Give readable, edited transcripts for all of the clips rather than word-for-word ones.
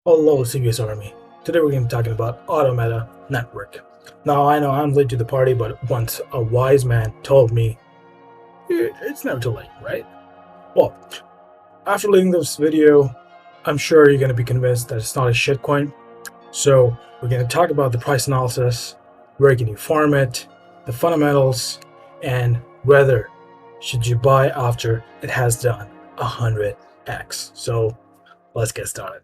Hello, CBS Army. Today we're going to be talking about Automata Network. Now, I know I'm late to the party, but once a wise man told me, it's never too late, right? Well, after leaving this video, I'm sure you're going to be convinced that it's not a shitcoin. So we're going to talk about the price analysis, where can you farm it, the fundamentals, and whether should you buy after it has done 100x. So let's get started.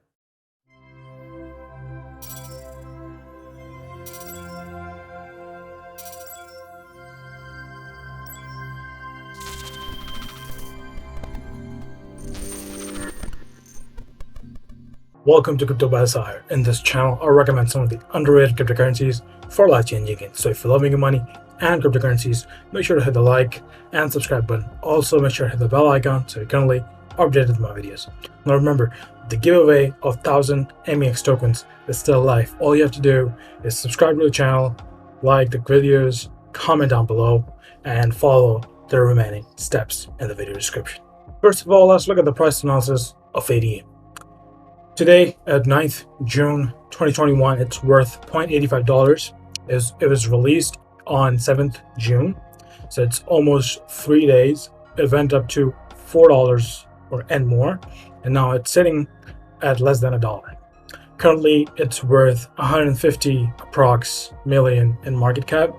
Welcome to Crypto by Sire. In this channel, I'll recommend some of the underrated cryptocurrencies for life-changing gains. So if you love making money and cryptocurrencies, make sure to hit the like and subscribe button. Also, make sure to hit the bell icon so you're currently updated with my videos. Now remember, the giveaway of 1,000 MEX tokens is still live. All you have to do is subscribe to the channel, like the videos, comment down below, and follow the remaining steps in the video description. First of all, let's look at the price analysis of ADA. Today, at 9th June 2021, it's worth $0.85. It was released on 7th June, so it's almost 3 days. It went up to $4 and more, and now it's sitting at less than $1. Currently, it's worth 150 approx million in market cap.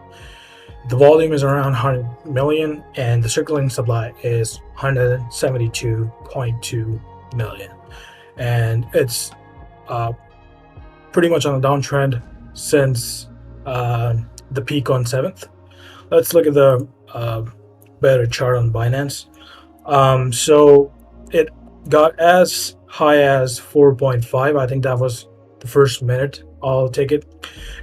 The volume is around 100 million, and the circulating supply is 172.2 million. And it's pretty much on a downtrend since the peak on 7th. Let's look at the better chart on Binance. So it got as high as 4.5. I think that was the first minute. I'll take it.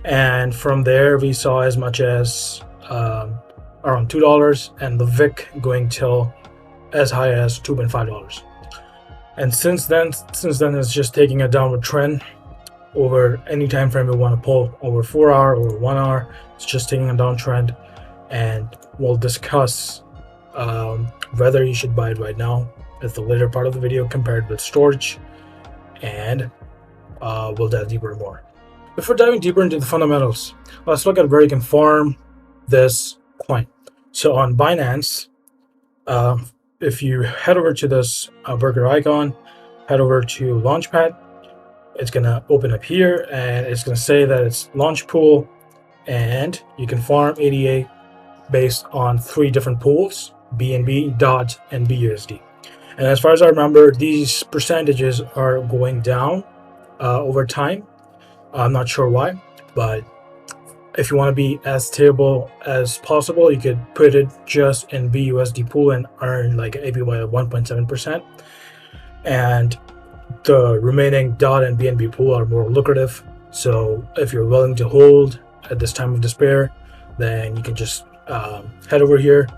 And from there, we saw as much as around $2, and the VIC going till as high as $2.5. And since then it's just taking a downward trend over any time frame we want to pull, over 4 hour or 1 hour. It's just taking a downtrend, and we'll discuss whether you should buy it right now at the later part of the video compared with storage, and we'll dive deeper more. Before diving deeper into the fundamentals, let's look at where you can farm this coin. So on Binance, if you head over to this burger icon, head over to Launchpad, it's gonna open up here, and it's gonna say that it's Launchpool, and you can farm ADA based on 3 different pools: BNB, DOT, and BUSD. And as far as I remember, these percentages are going down over time. I'm not sure why, but if you want to be as stable as possible, you could put it just in BUSD pool and earn like an APY of 1.7%. And the remaining DOT and BNB pool are more lucrative. So if you're willing to hold at this time of despair, then you can just head over here,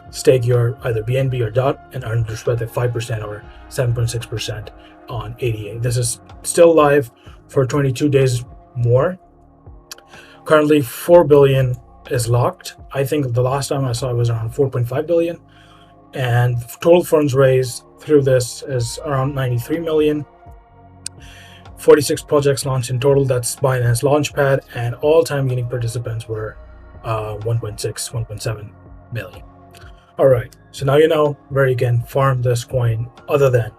stake your either BNB or DOT, and earn the respective 5% or 7.6% on ADA. This is still live for 22 days more. Currently 4 billion is locked. I think the last time I saw it was around 4.5 billion, and total funds raised through this is around 93 million. 46 projects launched in total. That's Binance Launchpad, and all-time unique participants were 1.7 million. All right, so now you know where you can farm this coin other than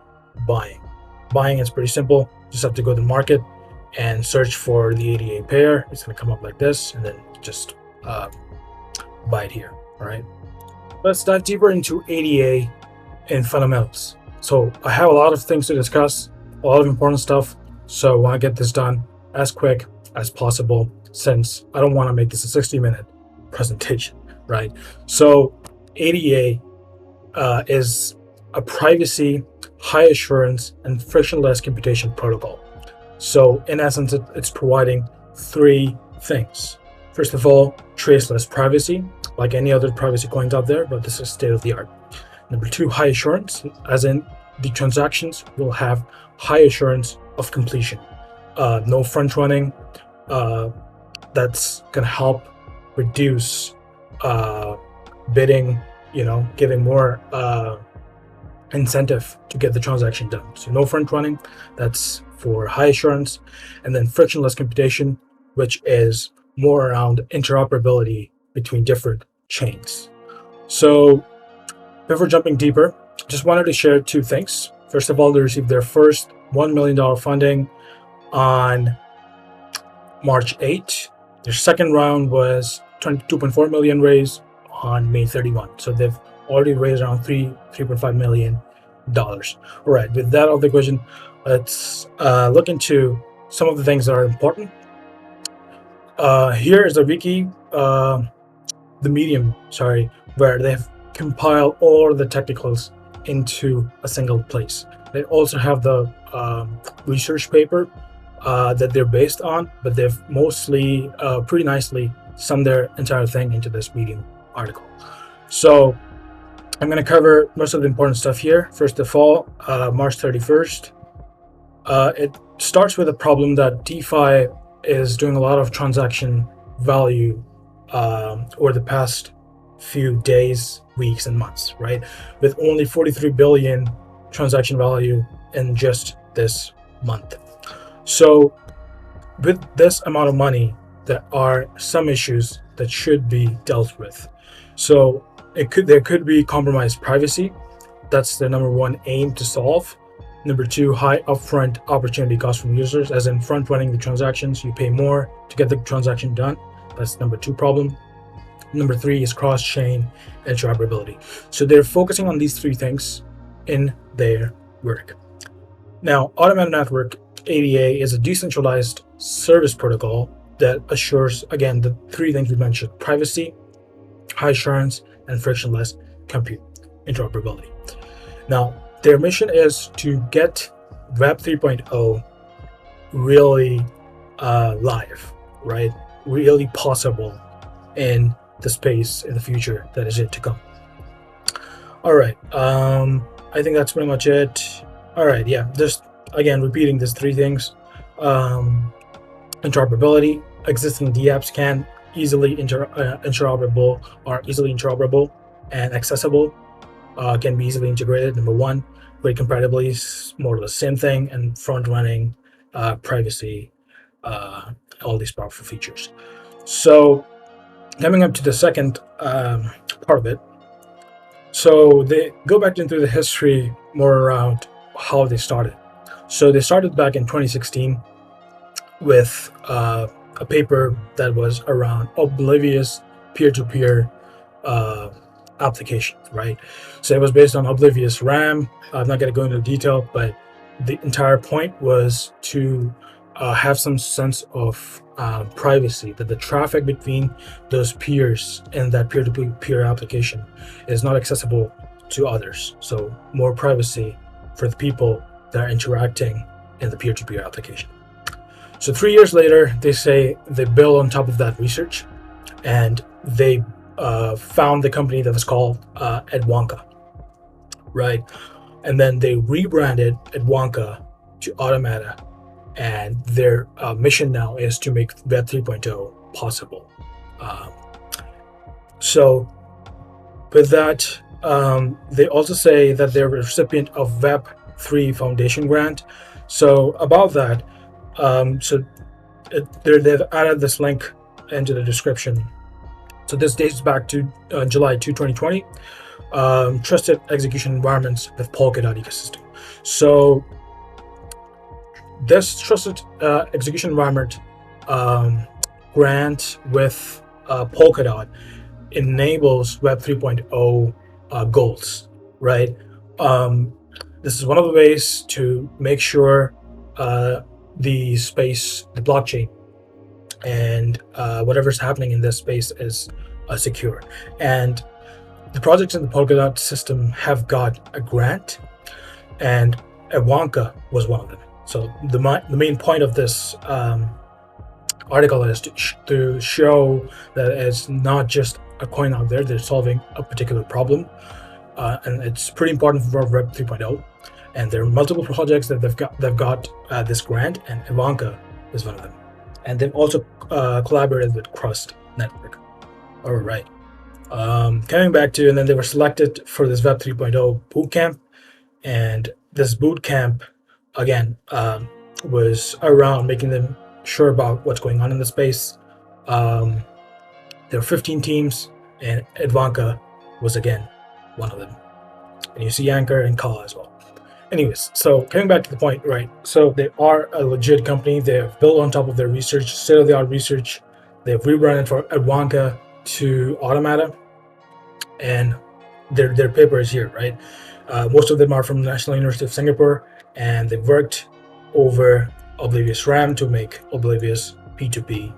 buying. Buying is pretty simple. Just have to go to the market and search for the ADA pair. It's going to come up like this, and then just buy it here. All right, let's dive deeper into ADA and fundamentals. So I have a lot of things to discuss, a lot of important stuff, so I want to get this done as quick as possible, since I don't want to make this a 60-minute presentation, right? So ADA is a privacy, high assurance, and frictionless computation protocol. So in essence, it's providing 3 things. First of all, traceless privacy, like any other privacy coins out there, but this is state of the art. Number 2, high assurance, as in the transactions will have high assurance of completion. No front running. That's gonna help reduce bidding, giving more incentive to get the transaction done. So no front running. That's for high assurance, and then frictionless computation, which is more around interoperability between different chains. So before jumping deeper, just wanted to share two things. First of all, they received their first $1 million funding on March 8. Their second round was 2.4 million raised on May 31. So they've already raised around $3.5 million. All right, with that out of the equation, let's look into some of the things that are important. Here is a wiki, the Medium, where they've compiled all the technicals into a single place. They also have the research paper that they're based on, but they've mostly pretty nicely summed their entire thing into this Medium article. So I'm going to cover most of the important stuff here. First of all, March 31st, it starts with a problem that DeFi is doing a lot of transaction value over the past few days, weeks, and months, right? With only 43 billion transaction value in just this month. So with this amount of money, there are some issues that should be dealt with. So there could be compromised privacy. That's the number one aim to solve. Number two, high upfront opportunity cost from users, as in front running the transactions, you pay more to get the transaction done. That's number two problem. Number three is cross-chain interoperability. So they're focusing on these three things in their work. Now, Automata Network, ADA, is a decentralized service protocol that assures, again, the three things we mentioned: privacy, high assurance, and frictionless compute interoperability. Now, their mission is to get Web 3.0 really live, right? Really possible in the space in the future that is yet to come. All right, I think that's pretty much it. All right, yeah, just again repeating these three things: interoperability. Existing DApps can easily interoperable and accessible. Can be easily integrated. Number one, rate compatibility is more or less same thing, and front running, privacy, all these powerful features. So coming up to the second part of it, so they go back into the history more around how they started. So they started back in 2016 with a paper that was around oblivious peer-to-peer application, right? So it was based on oblivious RAM. I'm not going to go into detail, but the entire point was to have some sense of privacy, that the traffic between those peers in that peer-to-peer application is not accessible to others. So more privacy for the people that are interacting in the peer-to-peer application. So 3 years later, they say they build on top of that research, and they found the company that was called Edwonka, right? And then they rebranded Edwonka to Automata, and their mission now is to make Web 3.0 possible. So with that, they also say that they're a recipient of Web3 Foundation grant. So about that, they've added this link into the description. So this dates back to July 2, 2020. Trusted execution environments with Polkadot ecosystem. So this trusted execution environment grant with Polkadot enables Web 3.0 goals, right? This is one of the ways to make sure the space, the blockchain, and whatever's happening in this space is secure. And the projects in the Polkadot system have got a grant, and Edwonka was one of them. So the main point of this article is to show that it's not just a coin out there, they're solving a particular problem, and it's pretty important for Web 3.0. And there are multiple projects that they've got this grant, and Edwonka is one of them. And they've also collaborated with Crust Network. All right. Coming back to, and then they were selected for this Web 3.0 bootcamp. And this bootcamp, again, was around making them sure about what's going on in the space. There were 15 teams, and Advanka was again one of them. And you see Anchor and Kala as well. Anyways, so coming back to the point, right? So they are a legit company. They have built on top of their research, state-of-the-art research. They've rebranded from Advanka to Automata, and their paper is here, right? Most of them are from the National University of Singapore, and they've worked over Oblivious RAM to make Oblivious P2P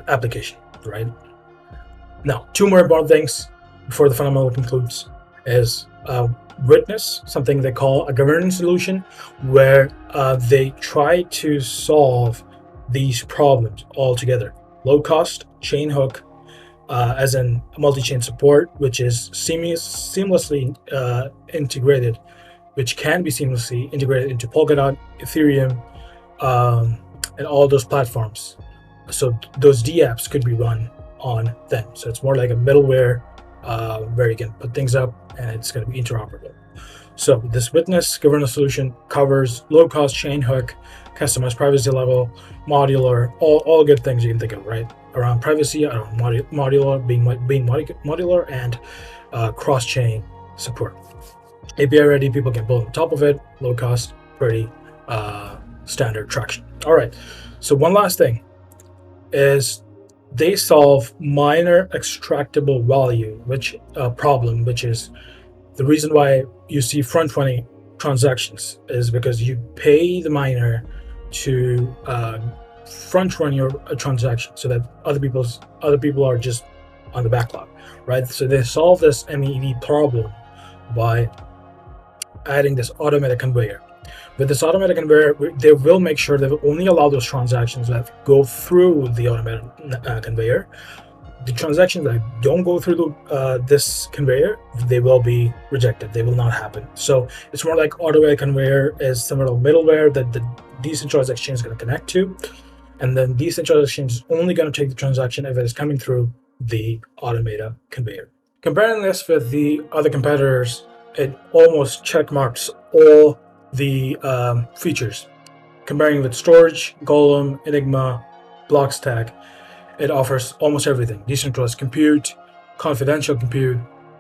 application, right? Now, two more important things before the fundamental concludes is Witness, something they call a governance solution, where they try to solve these problems all together. Low cost, chain hook, as in multi-chain support, which is seamlessly integrated, which can be seamlessly integrated into Polkadot, Ethereum, and all those platforms. So those DApps could be run on them. So it's more like a middleware where you can put things up and it's going to be interoperable. So this Witness governance solution covers low-cost chain hook, customized privacy level, modular, all good things you can think of, right? Around privacy, around modular, being modular, and cross-chain support. API ready, people can build on top of it, low cost, pretty standard traction. All right, so one last thing is they solve minor extractable value, which problem, which is the reason why you see front-running transactions is because you pay the miner to front-run your transaction so that other people are just on the backlog, right? So they solve this MEV problem by adding this automated conveyor. With this automated conveyor, they will make sure they will only allow those transactions that go through the automated conveyor. The transactions that don't go through this conveyor, they will be rejected. They will not happen. So it's more like automated conveyor is similar to middleware that the decentralized exchange is going to connect to, and then decentralized exchange is only going to take the transaction if it is coming through the automated conveyor. Comparing this with the other competitors, it almost checkmarks all the features. Comparing with storage, Golem, Enigma, Blockstack, it offers almost everything. Decentralized compute, confidential compute,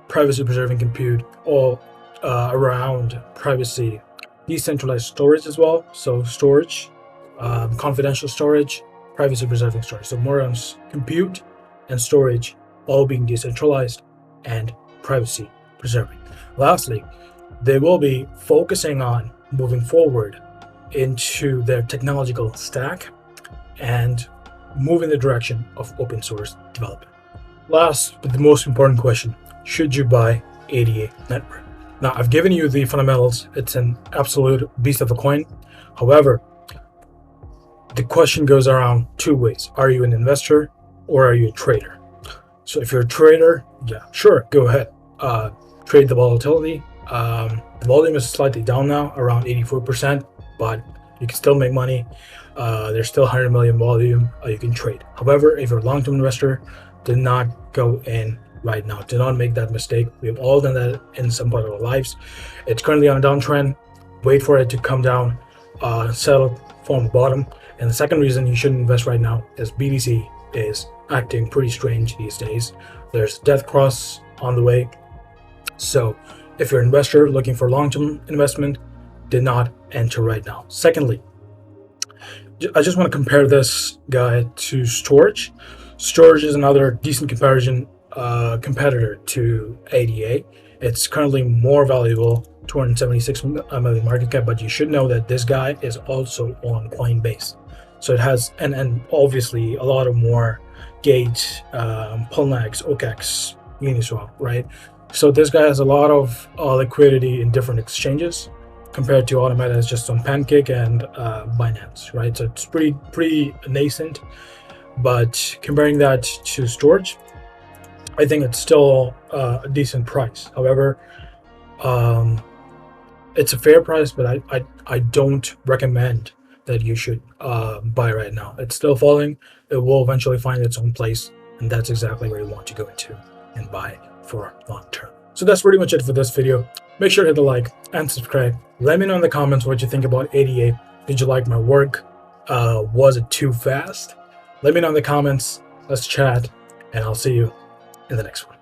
privacy preserving compute, all around privacy. Decentralized storage as well. So storage, confidential storage, privacy preserving storage. So more on compute and storage, all being decentralized and privacy preserving. Lastly, they will be focusing on moving forward into their technological stack and move in the direction of open source development. Last, but the most important question, should you buy ADA Network? Now, I've given you the fundamentals. It's an absolute beast of a coin. However, the question goes around two ways. Are you an investor or are you a trader? So if you're a trader, yeah, sure, go ahead. Trade the volatility. The volume is slightly down now, around 84%, but you can still make money. There's still 100 million volume you can trade. However, if you're a long-term investor, do not go in right now. Do not make that mistake. We've all done that in some part of our lives. It's currently on a downtrend. Wait for it to come down, settle, form a bottom. And the second reason you shouldn't invest right now is BTC is acting pretty strange these days. There's death cross on the way. So if you're an investor looking for long-term investment, do not enter right now. Secondly, I just want to compare this guy to storage. Storage is another decent competitor to ADA. It's currently more valuable, 276 million market cap, but you should know that this guy is also on Coinbase. So it has, and obviously a lot of more Gate, Pulnax, OKEx, Uniswap, right? So this guy has a lot of liquidity in different exchanges compared to Automata is just on Pancake and Binance, right? So it's pretty nascent, but comparing that to storage, I think it's still a decent price. However, it's a fair price, but I don't recommend that you should buy right now. It's still falling. It will eventually find its own place, and that's exactly where you want to go into and buy for long term. So that's pretty much it for this video. Make sure to hit the like and subscribe. Let me know in the comments what you think about ADA. Did you like my work? Was it too fast? Let me know in the comments. Let's chat, and I'll see you in the next one.